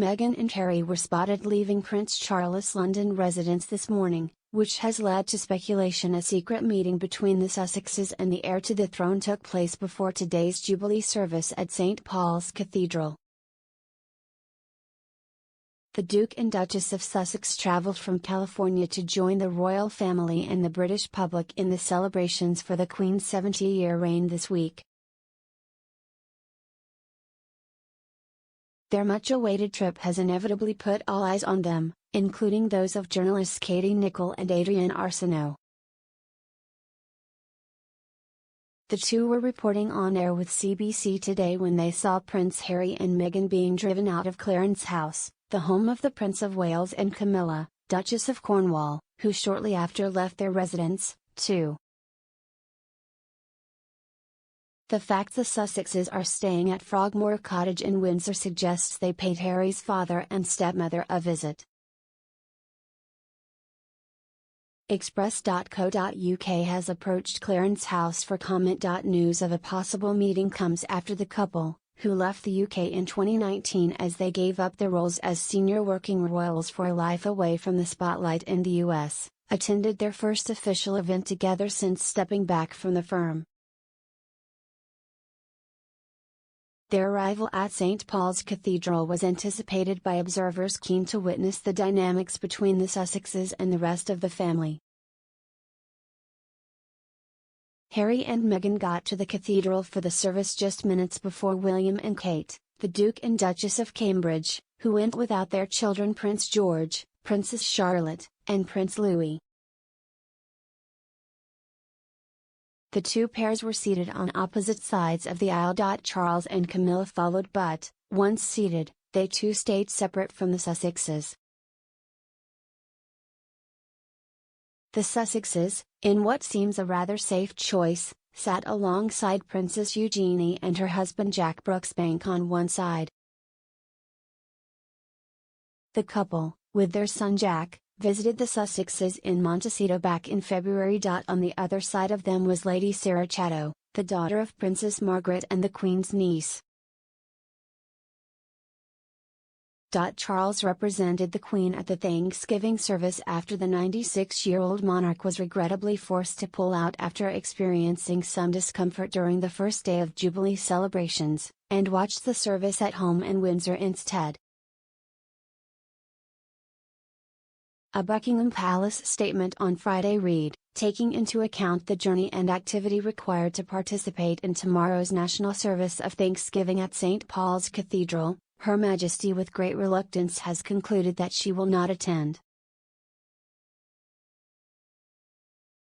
Meghan and Harry were spotted leaving Prince Charles' London residence this morning, which has led to speculation a secret meeting between the Sussexes and the heir to the throne took place before today's Jubilee service at St. Paul's Cathedral. The Duke and Duchess of Sussex travelled from California to join the royal family and the British public in the celebrations for the Queen's 70-year reign this week. Their much-awaited trip has inevitably put all eyes on them, including those of journalists Katie Nicholl and Adrienne Arsenault. The two were reporting on air with CBC Today when they saw Prince Harry and Meghan being driven out of Clarence House, the home of the Prince of Wales and Camilla, Duchess of Cornwall, who shortly after left their residence, too. The fact the Sussexes are staying at Frogmore Cottage in Windsor suggests they paid Harry's father and stepmother a visit. Express.co.uk has approached Clarence House for comment. News of a possible meeting comes after the couple, who left the UK in 2019 as they gave up their roles as senior working royals for a life away from the spotlight in the US, attended their first official event together since stepping back from the firm. Their arrival at St. Paul's Cathedral was anticipated by observers keen to witness the dynamics between the Sussexes and the rest of the family. Harry and Meghan got to the cathedral for the service just minutes before William and Kate, the Duke and Duchess of Cambridge, who went without their children Prince George, Princess Charlotte, and Prince Louis. The two pairs were seated on opposite sides of the aisle. Charles and Camilla followed, but, once seated, they too stayed separate from the Sussexes. The Sussexes, in what seems a rather safe choice, sat alongside Princess Eugenie and her husband Jack Brooksbank on one side. The couple, with their son Jack, visited the Sussexes in Montecito back in February. On the other side of them was Lady Sarah Chatto, the daughter of Princess Margaret and the Queen's niece. Charles represented the Queen at the Thanksgiving service after the 96-year-old monarch was regrettably forced to pull out after experiencing some discomfort during the first day of Jubilee celebrations, and watched the service at home in Windsor instead. A Buckingham Palace statement on Friday read, taking into account the journey and activity required to participate in tomorrow's national service of Thanksgiving at St. Paul's Cathedral, Her Majesty with great reluctance has concluded that she will not attend.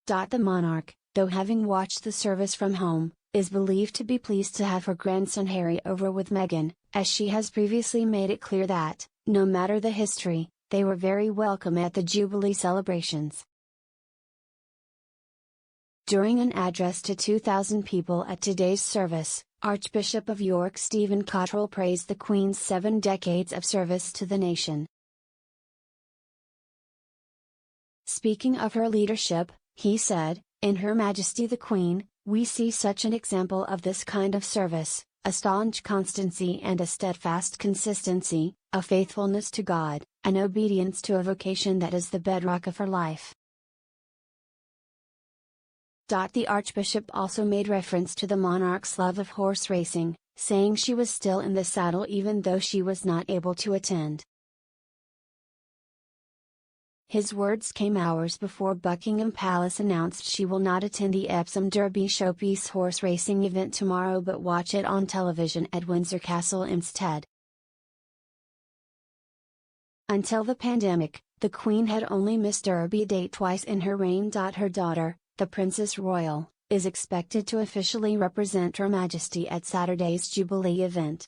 The monarch, though having watched the service from home, is believed to be pleased to have her grandson Harry over with Meghan, as she has previously made it clear that, no matter the history, they were very welcome at the Jubilee celebrations. During an address to 2,000 people at today's service, Archbishop of York Stephen Cottrell praised the Queen's 7 decades of service to the nation. Speaking of her leadership, he said, "In Her Majesty the Queen, we see such an example of this kind of service, a staunch constancy and a steadfast consistency, a faithfulness to God, an obedience to a vocation that is the bedrock of her life." The Archbishop also made reference to the monarch's love of horse racing, saying she was still in the saddle even though she was not able to attend. His words came hours before Buckingham Palace announced she will not attend the Epsom Derby showpiece horse racing event tomorrow but watch it on television at Windsor Castle instead. Until the pandemic, the Queen had only missed Derby date twice in her reign. Her daughter, the Princess Royal, is expected to officially represent Her Majesty at Saturday's Jubilee event.